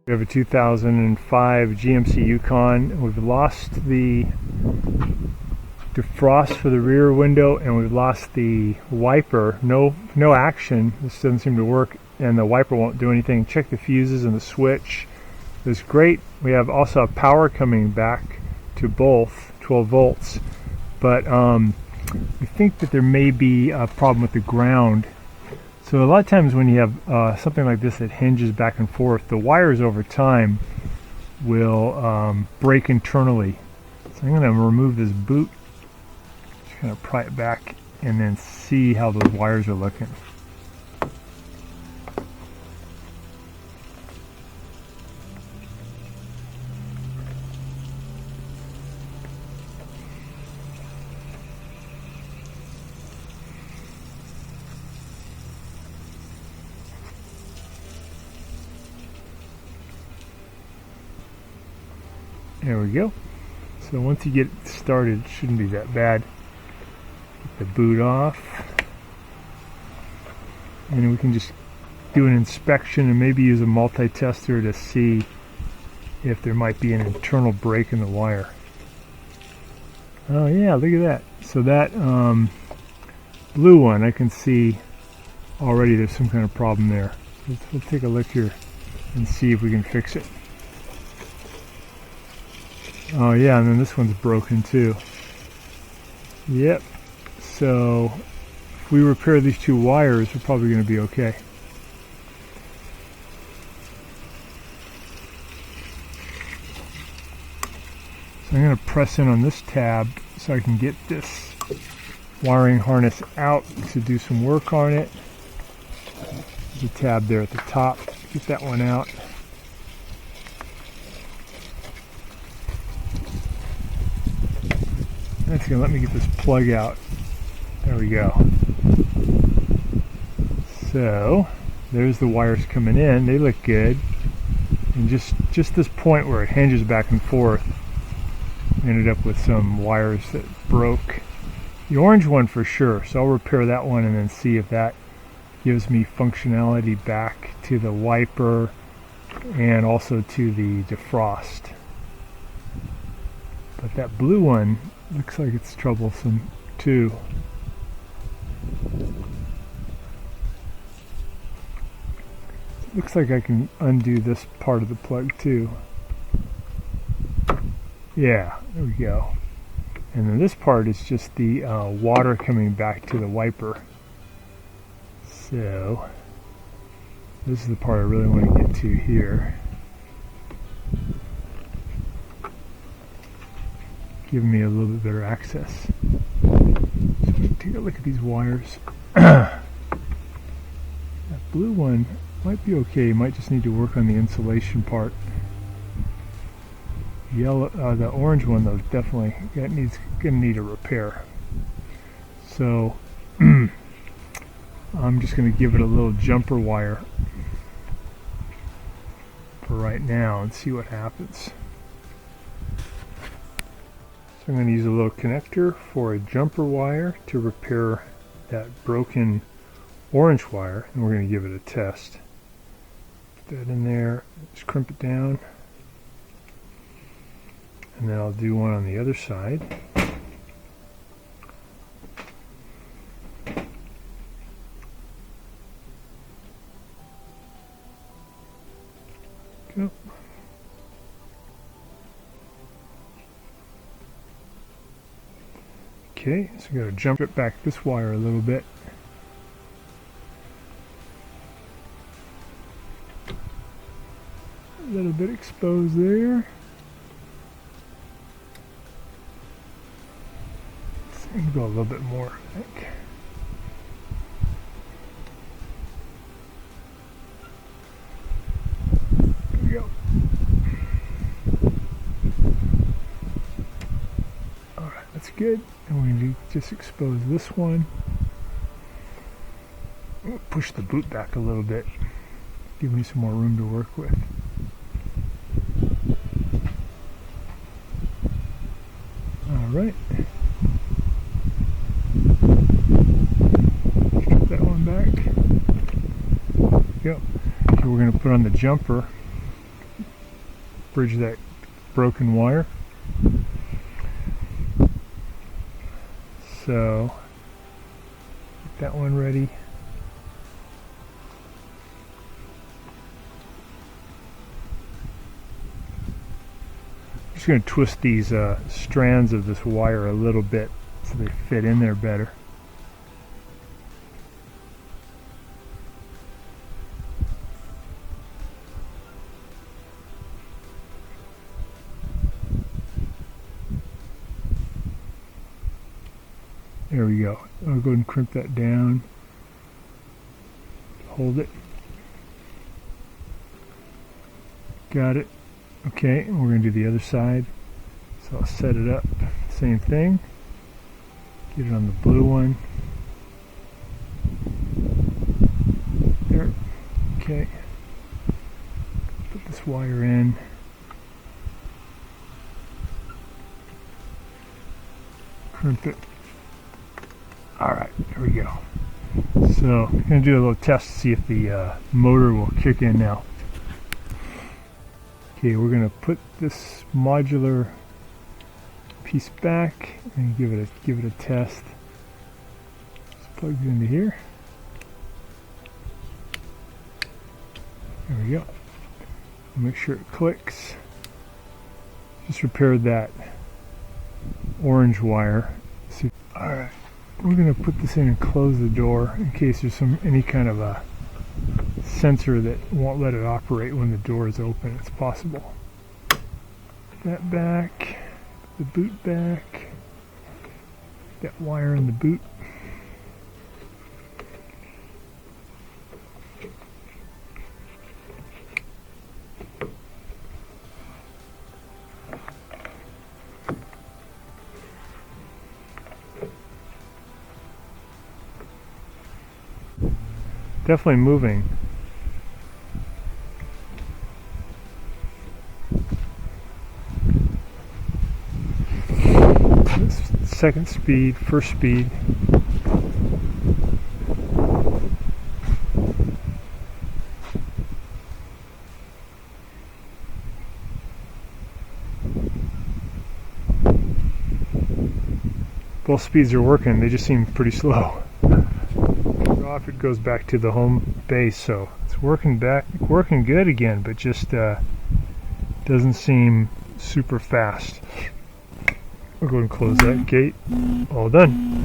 We have a 2005 GMC Yukon. We've lost the defrost for the rear window, and we've lost the wiper. No action. This doesn't seem to work, and the wiper won't do anything. Check the fuses and the switch. It's great. We have also power coming back to both 12 volts, but we think that there may be a problem with the ground. So a lot of times when you have something like this that hinges back and forth, the wires over time will break internally. So I'm going to remove this boot, just kind of pry it back, and then see how those wires are looking. There we go. So once you get it started, it shouldn't be that bad. Get the boot off. And we can just do an inspection and maybe use a multi-tester to see if there might be an internal break in the wire. Oh yeah, look at that. So that blue one, I can see already there's some kind of problem there. Let's take a look here and see if we can fix it. Oh yeah, and then this one's broken too. Yep. So if we repair these two wires, we're probably going to be okay. So I'm going to press in on this tab so I can get this wiring harness out to do some work on it. There's a tab there at the top. Get that one out. That's going to let me get this plug out. There we go. So there's the wires coming in. They look good. And just this point where it hinges back and forth, I ended up with some wires that broke. The orange one for sure. So I'll repair that one and then see if that gives me functionality back to the wiper and also to the defrost. But that blue one looks like it's troublesome too. It looks like I can undo this part of the plug too. Yeah, there we go. And then this part is just the water coming back to the wiper. So this is the part I really want to get to here. Giving me a little bit better access. So take a look at these wires. That blue one might be okay. You might just need to work on the insulation part. Yellow, the orange one though, definitely gonna need a repair. So I'm just gonna give it a little jumper wire for right now and see what happens. So I'm going to use a little connector for a jumper wire to repair that broken orange wire, and we're going to give it a test. Put that in there, just crimp it down, and then I'll do one on the other side. Go. Okay, so I'm going to jump it back this wire a little bit. A little bit exposed there. Let's see, go a little bit more, I think. There we go. Alright, that's good. And we're going to just expose this one. Push the boot back a little bit. Give me some more room to work with. Alright. Put that one back. There we go. Okay, we're going to put on the jumper. bridge that broken wire. So get that one ready. I'm just going to twist these strands of this wire a little bit so they fit in there better. There we go. I'll go ahead and crimp that down. Hold it. Got it. Okay, and we're going to do the other side. So I'll set it up. Same thing. Get it on the blue one. There. Okay. Put this wire in. Crimp it. Alright, there we go. So I'm going to do a little test to see if the motor will kick in now. Okay, we're going to put this modular piece back and give it a test. Just plug it into here. There we go. Make sure it clicks. Just repaired that orange wire. Alright. We're going to put this in and close the door in case there's any kind of a sensor that won't let it operate when the door is open. It's possible. Put that back, the boot back, that wire in the boot. Definitely moving. Second speed, first speed. Both speeds are working, they just seem pretty slow. Off, it goes back to the home base, so it's working good again, but just doesn't seem super fast. We'll go ahead and close that gate. All done.